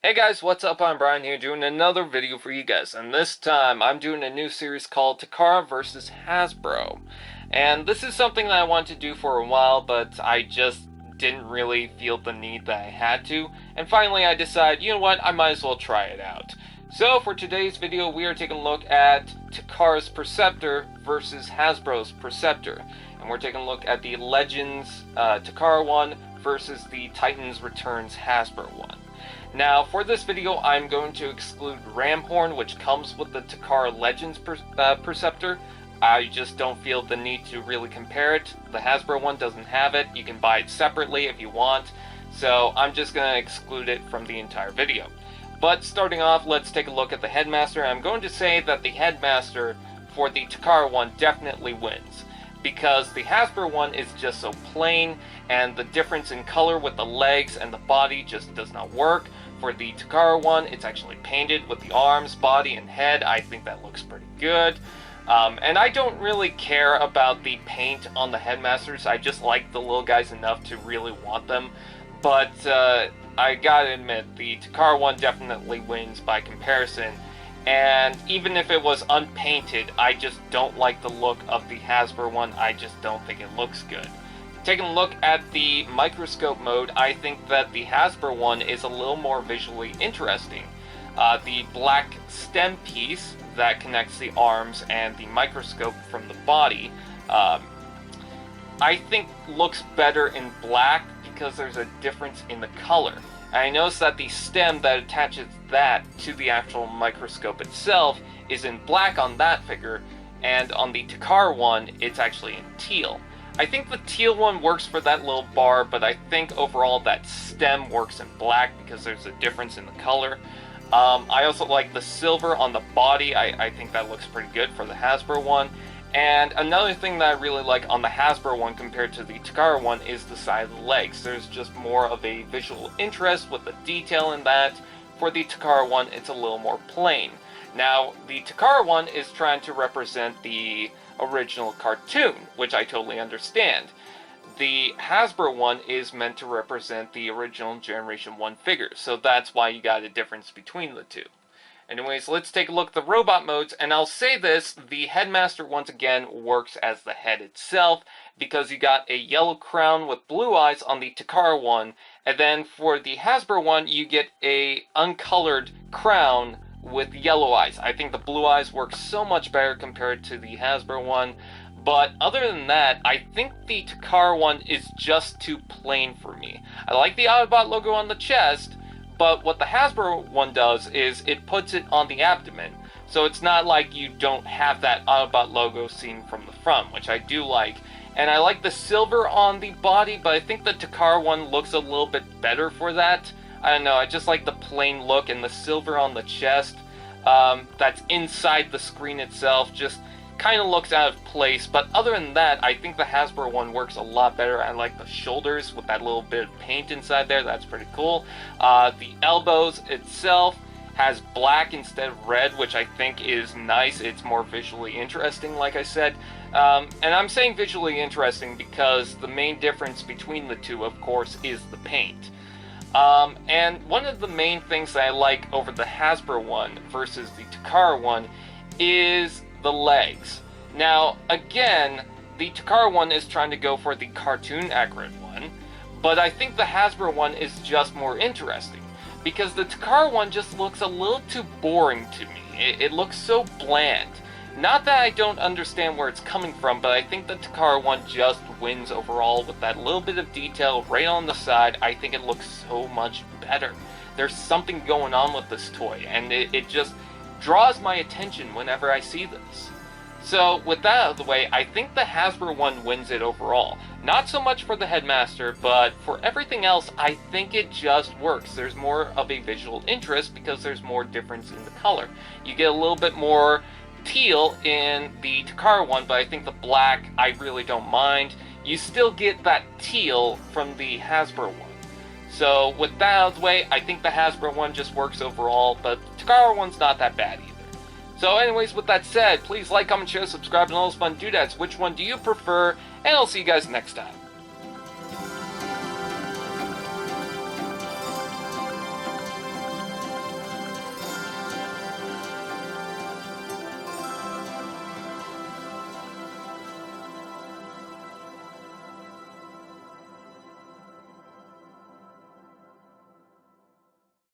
Hey guys, what's up? I'm Brian here doing another video for you guys, and this time I'm doing a new series called Takara vs. Hasbro. And this is something that I wanted to do for a while, but I just didn't really feel the need that I had to, and finally I decided, you know what, I might as well try it out. So for today's video, we are taking a look at Takara's Perceptor versus Hasbro's Perceptor. And we're taking a look at the Legends Takara one versus the Titans Returns Hasbro one. Now, for this video, I'm going to exclude Ramhorn, which comes with the Takara Legends Perceptor. I just don't feel the need to really compare it. The Hasbro one doesn't have it. You can buy it separately if you want. So I'm just going to exclude it from the entire video. But starting off, let's take a look at the Headmaster. I'm going to say that the Headmaster for the Takara one definitely wins, because the Hasbro one is just so plain, and the difference in color with the legs and the body just does not work. For the Takara one, it's actually painted with the arms, body, and head. I think that looks pretty good. And I don't really care about the paint on the Headmasters. I just like the little guys enough to really want them. But I gotta admit, the Takara one definitely wins by comparison. And even if it was unpainted, I just don't like the look of the Hasbro one. I just don't think it looks good. Taking a look at the Microscope Mode, I think that the Hasbro one is a little more visually interesting. The black stem piece that connects the arms and the microscope from the body, I think looks better in black because there's a difference in the color. And I noticed that the stem that attaches that to the actual microscope itself is in black on that figure, and on the Takara one, it's actually in teal. I think the teal one works for that little bar, but I think overall that stem works in black because there's a difference in the color. I also like the silver on the body. I think that looks pretty good for the Hasbro one. And another thing that I really like on the Hasbro one compared to the Takara one is the side of the legs. There's just more of a visual interest with the detail in that. For the Takara one, it's a little more plain. Now, the Takara one is trying to represent the original cartoon, which I totally understand. The Hasbro one is meant to represent the original Generation 1 figures, so that's why you got a difference between the two. Anyways, let's take a look at the robot modes, and I'll say this, the Headmaster once again works as the head itself, because you got a yellow crown with blue eyes on the Takara one, and then for the Hasbro one, you get a uncolored crown with yellow eyes. I think the blue eyes work so much better compared to the Hasbro one, but other than that, I think the Takara one is just too plain for me. I like the Autobot logo on the chest, but what the Hasbro one does is it puts it on the abdomen, so it's not like you don't have that Autobot logo seen from the front, which I do like. And I like the silver on the body, but I think the Takara one looks a little bit better for that. I don't know, I just like the plain look, and the silver on the chest that's inside the screen itself just kind of looks out of place. But other than that, I think the Hasbro one works a lot better. I like the shoulders with that little bit of paint inside there. That's pretty cool. The elbows itself has black instead of red, which I think is nice. It's more visually interesting, like I said. And I'm saying visually interesting because the main difference between the two, of course, is the paint. And one of the main things that I like over the Hasbro one versus the Takara one is the legs. Now, again, the Takara one is trying to go for the cartoon accurate one, but I think the Hasbro one is just more interesting, because the Takara one just looks a little too boring to me. It looks so bland. Not that I don't understand where it's coming from, but I think the Takara one just wins overall with that little bit of detail right on the side. I think it looks so much better. There's something going on with this toy, and it just draws my attention whenever I see this. So with that out of the way, I think the Hasbro one wins it overall. Not so much for the Headmaster, but for everything else, I think it just works. There's more of a visual interest because there's more difference in the color. You get a little bit more teal in the Takara one, but I think the black, I really don't mind. You still get that teal from the Hasbro one. So with that out of the way, I think the Hasbro one just works overall, but the Takara one's not that bad either. So anyways, with that said, please like, comment, share, subscribe, and all those fun doodads. Which one do you prefer? And I'll see you guys next time.